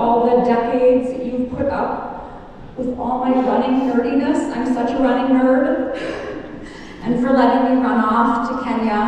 all the decades that you've put up with all my running nerdiness. I'm such a running nerd. And for letting me run off to Kenya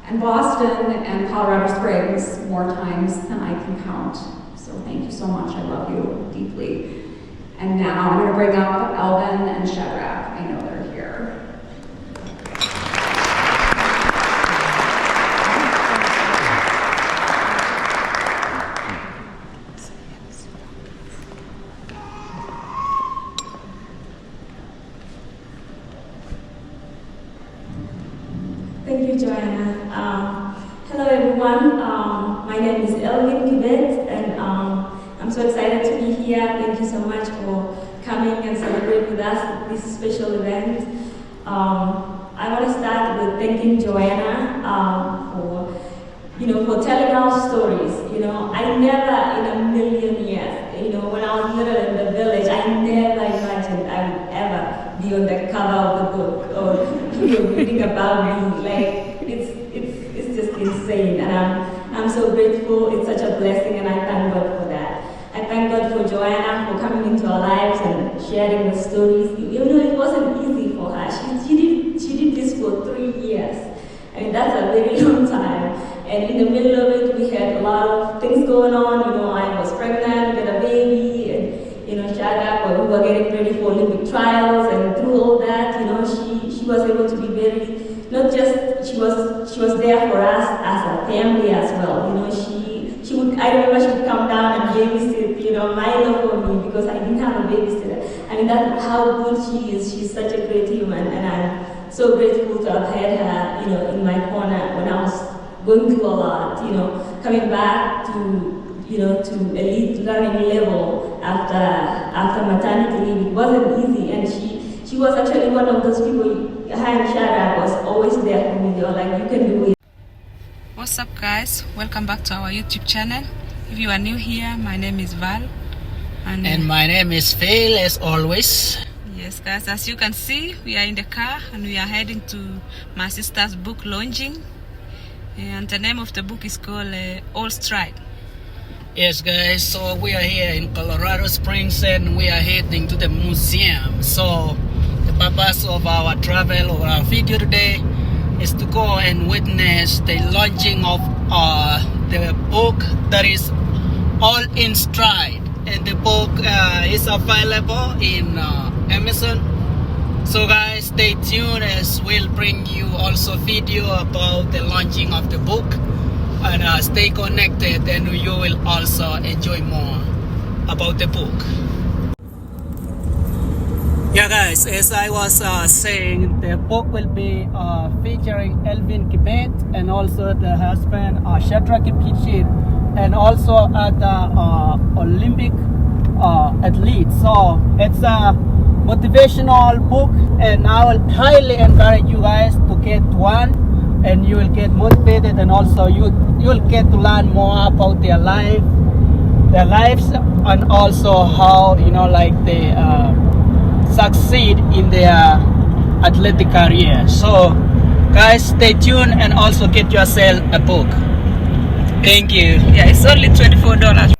and Boston and Colorado Springs more times than I can count. So thank you so much. I love you deeply. And now I'm going to bring up Elvin and Shadrach. I know they're here. Thank you, Joanna. Hello, everyone. My name is Elvin Kibet, and I'm so excited to be here. Thank you so much for coming and celebrate with us this special event. I want to start with thanking Joanna for telling our stories. I never in a million years, when I was little in the village, I never imagined I would ever be on the cover of the book or reading about me. Like it's just insane, and I'm so grateful. It's such a blessing, and I thank God for that. I thank God for Joanna for coming into our lives and sharing the stories. It wasn't easy for her. She did this for 3 years. I mean, that's a very long time. And in the middle of it, we had a lot of things going on. I was pregnant, we got a baby, and Shadrach, we were getting ready for Olympic trials, and through all that, she was able to be very, not just, she was there for us as a family as well. She would, I remember she would come down and babysit, Milo for me because I didn't have a babysitter. I mean, that's how good she is. She's such a great human, and I'm so grateful to have had her, in my corner when I was going through a lot, coming back to elite learning level after maternity leave. It wasn't easy, and she was actually one of those people. Her and Shadrach was always there for me. They were like, you can do it. What's up, guys? Welcome back to our YouTube channel. If you are new here, my name is Val. And my name is Phil, as always. Yes, guys, as you can see, we are in the car and we are heading to my sister's book launching. And the name of the book is called All Stride. Yes, guys, so we are here in Colorado Springs and we are heading to the museum. So the purpose of our travel or our video today is to go and witness the launching of the book that is All in Stride. And the book is available in Amazon. So guys, stay tuned as we'll bring you also video about the launching of the book, and stay connected and you will also enjoy more about the book. Yeah guys, as I was saying, the book will be featuring Elvin Kibet and also the husband Shadrach Kipchirchir, and also the Olympic athlete. So it's a motivational book, and I will highly encourage you guys to get one, and you will get motivated, and also you will get to learn more about their lives, and also how they succeed in their athletic career. So guys, stay tuned and also get yourself a book. Thank you. Yeah, it's only $24.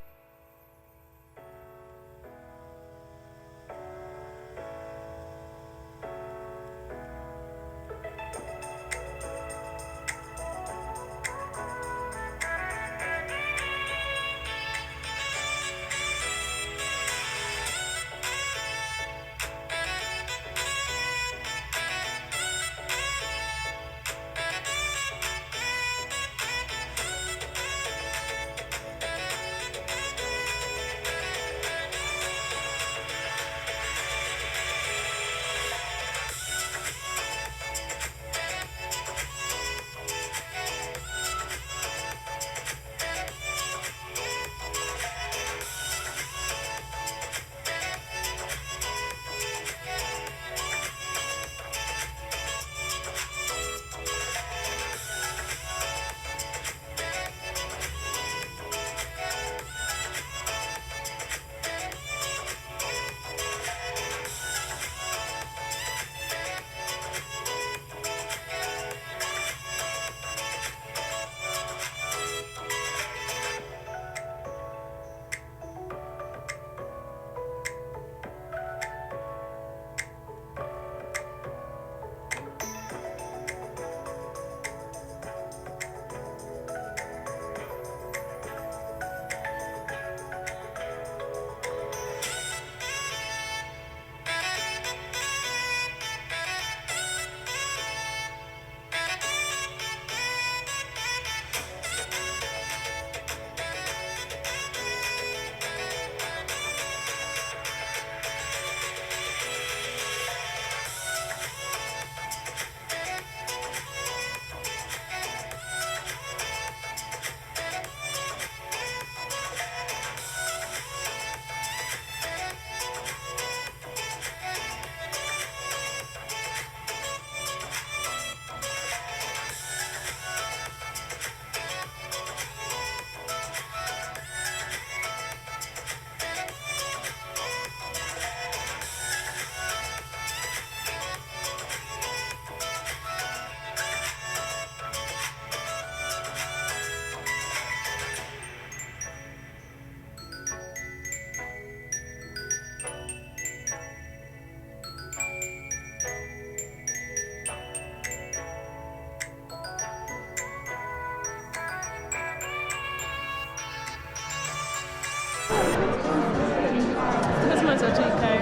Wacha tu ikae.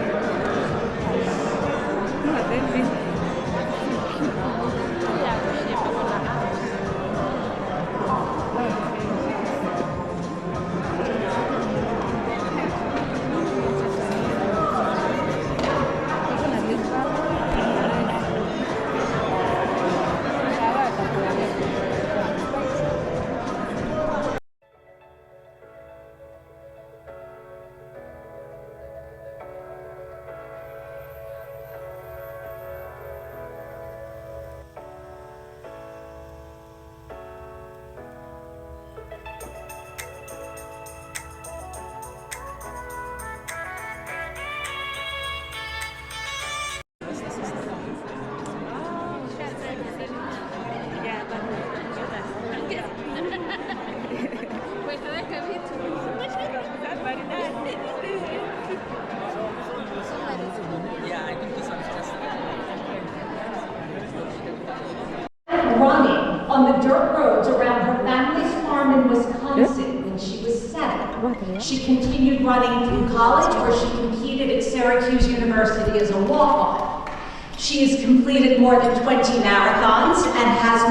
Running on the dirt roads around her family's farm in Wisconsin when she was 7. She continued running through college, where she competed at Syracuse University as a walk-on. She has completed more than 20 marathons and has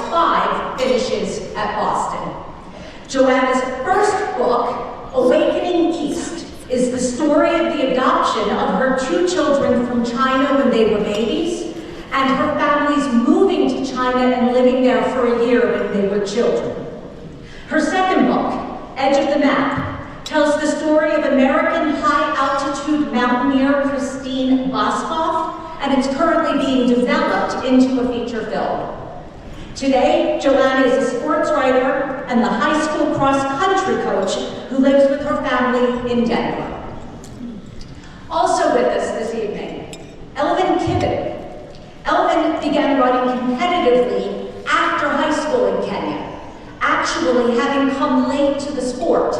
five finishes at Boston. Joanna's first book, Awakening East, is the story of the adoption of her 2 children from China when they were babies, and her family's moving to China and living there for a year when they were children. Her second book, Edge of the Map, tells the story of American high-altitude mountaineer Christine Boskoff, and it's currently being developed into a feature film. Today, Joanna is a sports writer and the high school cross-country coach who lives with her family in Denver. Also with us this evening, Elvin Kibben. Elvin began running competitively after high school in Kenya, actually having come late to the sport.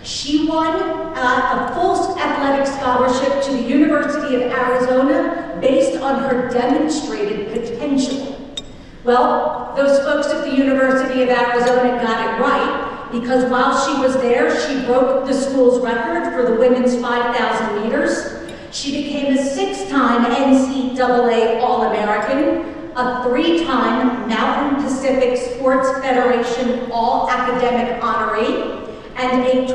She won a full athletic scholarship to the University of Arizona based on her demonstrated potential. Well, those folks at the University of Arizona got it right, because while she was there, she broke the school's record for the women's 5,000 meters. She became a 6-time NCAA All-American, a 3-time Mountain Pacific Sports Federation All-Academic honoree, and a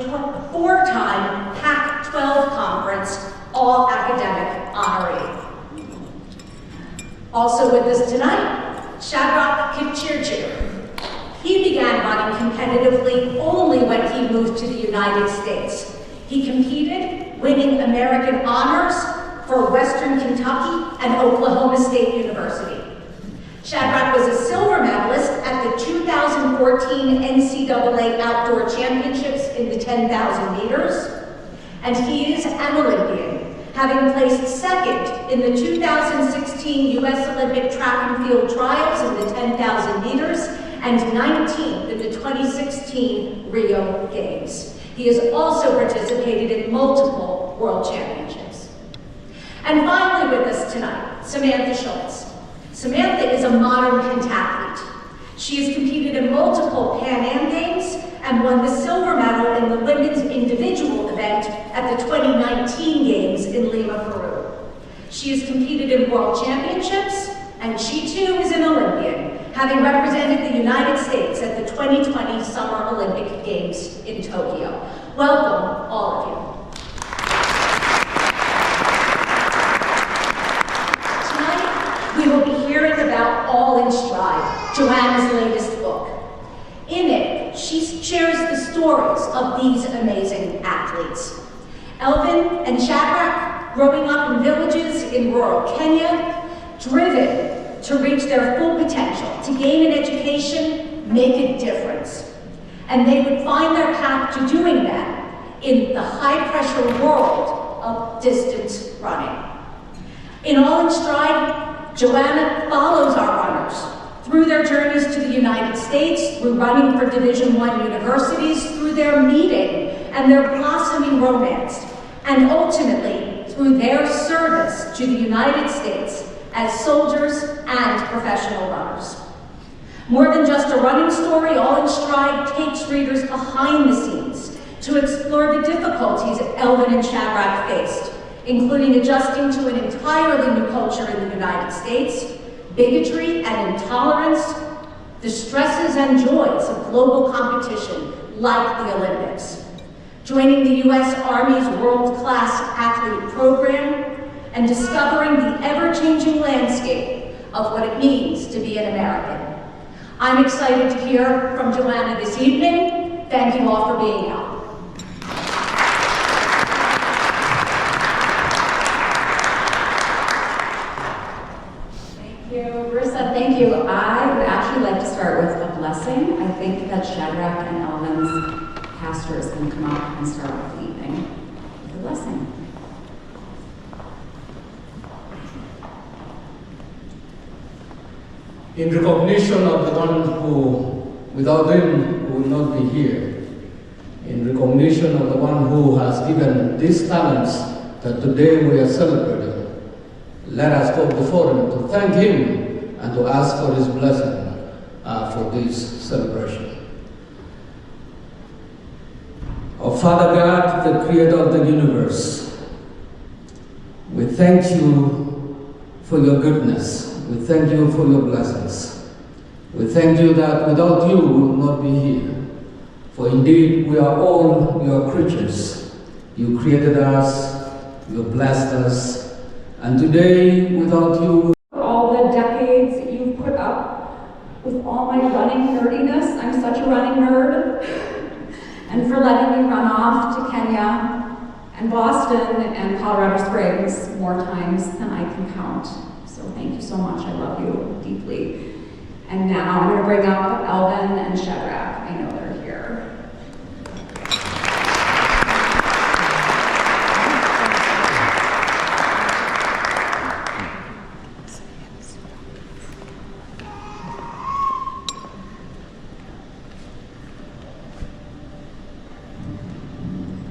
4-time Pac-12 Conference All-Academic honoree. Also with us tonight, Shadrach Kipchirchir. He began running competitively only when he moved to the United States. He competed, winning American honors for Western Kentucky and Oklahoma State University. Shadrach was a silver medalist at the 2014 NCAA Outdoor Championships in the 10,000 meters, and he is an Olympian, having placed 2nd in the 2016 U.S. Olympic Track and Field Trials in the 10,000 meters and 19th in the 2016 Rio Games. He has also participated in multiple world championships. And finally with us tonight, Samantha Schultz. Samantha is a modern pentathlete. She has competed in multiple Pan Am Games and won the silver medal in the women's individual event at the 2019 Games in Lima, Peru. She has competed in world championships, and she too is an Olympian, having represented the United States at the 2020 Summer Olympic Games in Tokyo. Welcome, all of you. Tonight, we will be hearing about All in Stride, Joanna's latest book. In it, she shares the stories of these amazing athletes. Elvin and Shadrach, growing up in villages in rural Kenya, driven to reach their full potential, to gain an education, make a difference. And they would find their path to doing that in the high-pressure world of distance running. In All in Stride, Joanna follows our runners through their journeys to the United States, through running for Division I universities, through their meeting and their blossoming romance, and ultimately through their service to the United States as soldiers and professional runners. More than just a running story, All in Stride takes readers behind the scenes to explore the difficulties Elvin and Shadrach faced, including adjusting to an entirely new culture in the United States, bigotry and intolerance, the stresses and joys of global competition like the Olympics, joining the U.S. Army's world-class athlete program, and discovering the ever-changing landscape of what it means to be an American. I'm excited to hear from Joanna this evening. Thank you all for being out. Thank you, Marissa. Thank you. I would actually like to start with a blessing. I think that Shadrach and Elvin's pastor is going to come up and start off the evening with a blessing. In recognition of the one who, without him, would not be here. In recognition of the one who has given these talents that today we are celebrating, let us go before him to thank him and to ask for his blessing for this celebration. Oh, Father God, the creator of the universe, we thank you for your goodness. We thank you for your blessings. We thank you that without you we will not be here. For indeed we are all your creatures. You created us, you blessed us, and today without you, For all the decades you've put up with all my running nerdiness, I'm such a running nerd, and for letting me run off to Kenya and Boston and Colorado Springs more times than I can count. So thank you so much. I love you deeply. And now I'm going to bring up Elvin and Shadrach. I know they're here.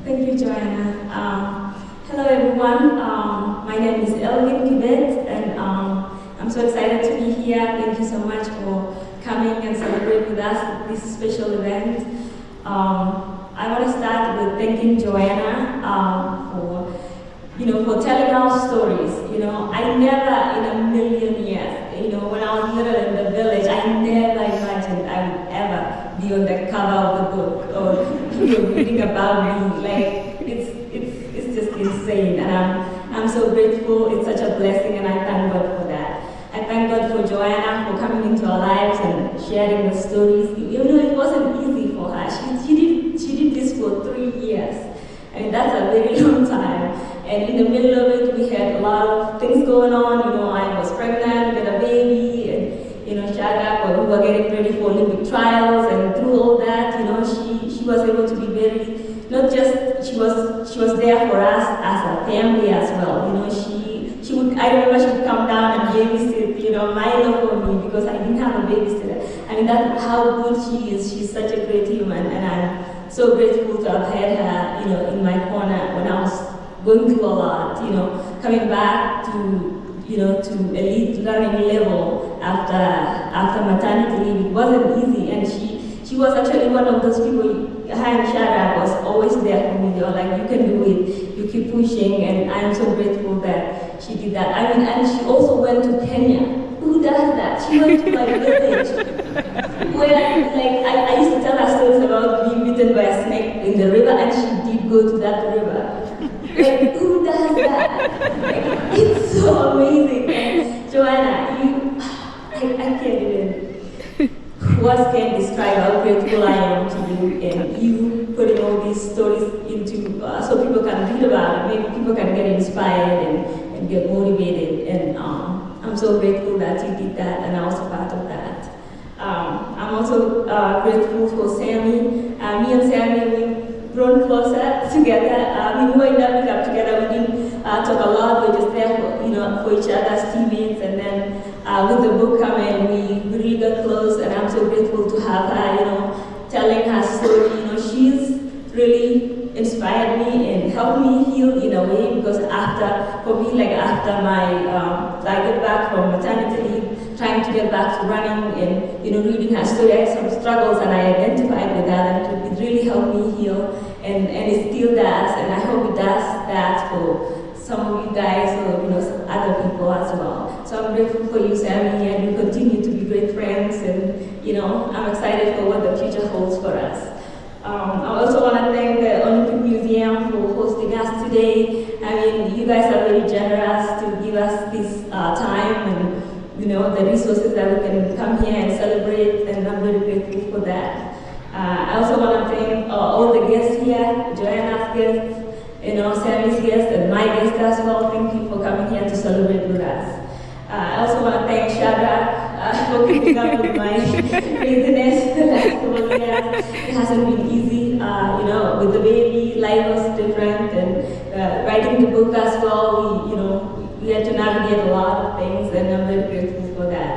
Thank you, Joanna. Hello, everyone. My name is Elvin Kibet, and I'm so excited to be here. Thank you so much for coming and celebrate with us this special event. I want to start with thanking Joanna for telling our stories. I never in a million years, when I was little in the village, I never imagined I would ever be on the cover of the book or reading about me. Like it's just insane, and I'm so grateful. It's such a blessing, and I thank God for that. I thank God for Joanna for coming into our lives and sharing the stories. It wasn't easy for her. She did this for 3 years. I mean, that's a very long time. And in the middle of it, we had a lot of things going on. I was pregnant with a baby, and Shadrach, we were getting ready for Olympic trials, and through all that, she was able to be very, not just she was there for us as a family as well. I remember she would come down and babysit, my love for me, because I didn't have a babysitter. I mean, that's how good she is. She's such a great human, and I'm so grateful to have had her, in my corner when I was going through a lot, coming back to elite learning level after maternity leave. It wasn't easy, and she was actually one of those people. Her and Shadrach was always there for me. They were like, you can do it, you keep pushing, and I'm so grateful that she did that. I mean, and she also went to Kenya. Who does that? She went to my village, where I used to tell her stories about being bitten by a snake in the river, and she did go to that river. Who does that? It's so amazing. And Joanna, I can't even. Words can't describe how grateful I am to you, and you putting all these stories into so people can read about it. Maybe people can get inspired and get motivated. And I'm so grateful that you did that, and I was a part of that. I'm also grateful for Sammy. Me and Sammy, we've grown closer together. We might not meet up together. We didn't talk a lot. We're just there for each other's teammates, and then. With the book coming, we really got close, and I'm so grateful to have her, telling her story. She's really inspired me and helped me heal in a way, because after my, I get back from maternity leave, trying to get back to running and, reading her story, I had some struggles, and I identified with that, and it really helped me heal. and it still does, and I hope it does that for some of you guys or some other people as well. So I'm grateful for you, Sammy, and we continue to be great friends, and I'm excited for what the future holds for us. I also want to thank the Olympic Museum for hosting us today. I mean, you guys are very generous to give us this time and the resources that we can come here and celebrate, and I'm very grateful for that. I also want to thank all the guests here, Joanna's guests, Sammy's guests, and my guests as well. Thank you for coming here to celebrate with us. I also want to thank Shadrach for keeping up with my craziness the last couple of years. It hasn't been easy, with the baby, life was different, and writing the book as well, we had to navigate a lot of things, and I'm very grateful for that.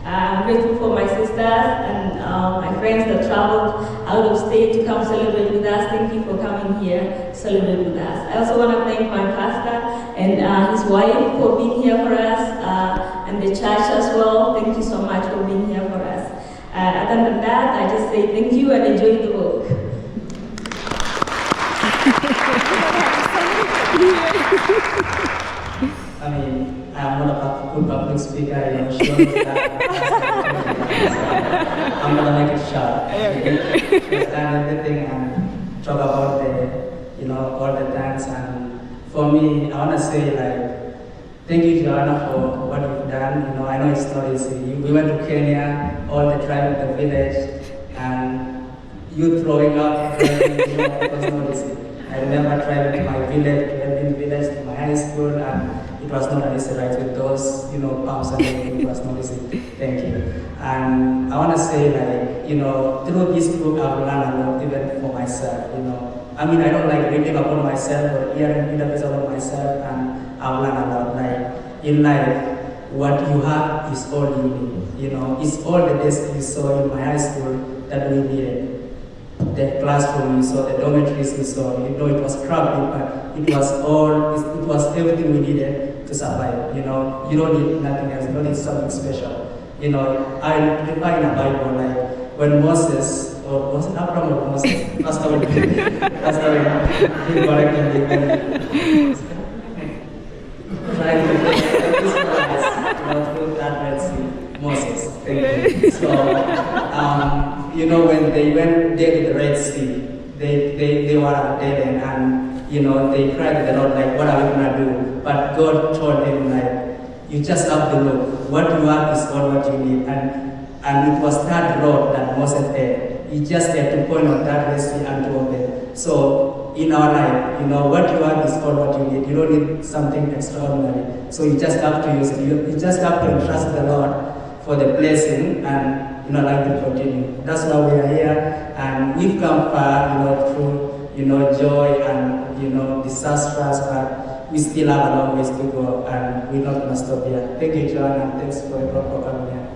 I'm grateful for my sisters and my friends that traveled out of state to come celebrate with us. Thank you for coming here to celebrate with us. I also want to thank my pastor and his wife for being here for us, and the church as well. Thank you so much for being here for us. Other than that, I just say thank you and enjoy the book. I mean, I'm not a good public speaker, sure that. I'm gonna make it short. Understand everything and talk about all the thanks. And for me, I wanna say thank you, Joanna, for what you've done. I know it's not easy. We went to Kenya, all the tribe of the village, and you throwing up, it was not easy. I remember traveling to my village, to my high school, and it was not an easy ride with those, pumps and everything. It was not easy. Thank you. And I want to say, through this book, I've learned a lot, even for myself. I mean, I don't like reading about myself or hearing interviews about myself, and I've learned a lot. In life, what you have is all you need. It's all the days you saw in my high school that we needed. The classroom you saw, the dormitories you saw, it was crappy, but it was everything we needed to survive. You don't need nothing else, you don't need something special. I find in the Bible, when Moses, or was it Abraham or Moses? That's how it trying to through that Red Sea, Moses. So, when they went there to the Red Sea, they were at dead end, and they cried to the Lord, what are we gonna do? But God told them, you just have to look. What you have is all what you need. And it was that road that Moses had. He just had to point on that Red Sea and to open. So in our life, what you have is all what you need. You don't need something extraordinary. So you just have to use it. You just have to entrust the Lord for the blessing, and life will continue. That's why we are here, and we've come far, through joy and disasters, but we still have a long ways to go, and we're not gonna stop here. Thank you, John, and thanks for coming here.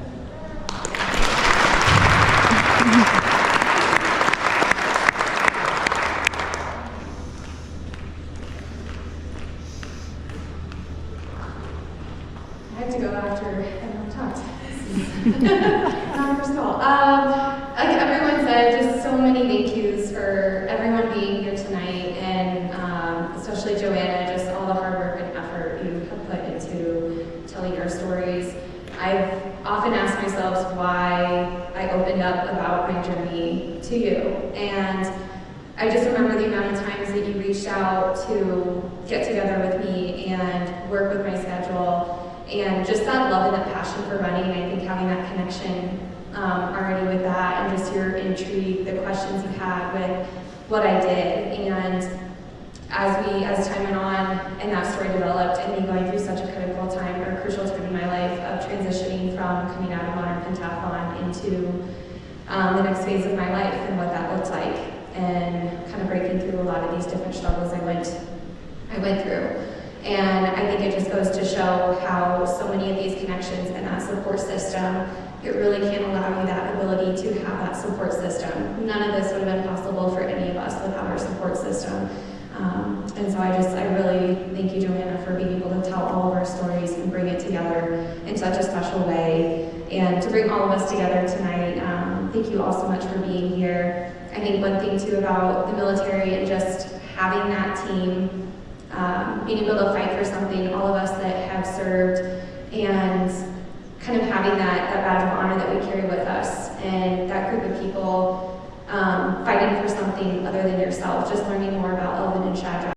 I have to go after everyone talked. First of all, like everyone said, just so many thank yous for everyone being here tonight, and especially Joanna, just all the hard work and effort you have put into telling your stories. I've often asked myself why I opened up about my journey to you, and I just remember the amount of times that you reached out to get together with me and work with my schedule. And just that love and that passion for running, I think having that connection already with that, and just your intrigue, the questions you had with what I did. And as time went on and that story developed, and me going through such a critical time, or a crucial time in my life of transitioning from coming out of modern pentathlon into the next phase of my life and what that looked like, and kind of breaking through a lot of these different struggles I went through. And I think it just goes to show how so many of these connections and that support system, it really can allow you that ability to have that support system. None of this would have been possible for any of us without our support system. And so I really thank you, Joanna, for being able to tell all of our stories and bring it together in such a special way. And to bring all of us together tonight, thank you all so much for being here. I think one thing too about the military and just having that team, being able to fight for something, all of us that have served, and kind of having that badge of honor that we carry with us, and that group of people fighting for something other than yourself, just learning more about Elvin and Shadrach.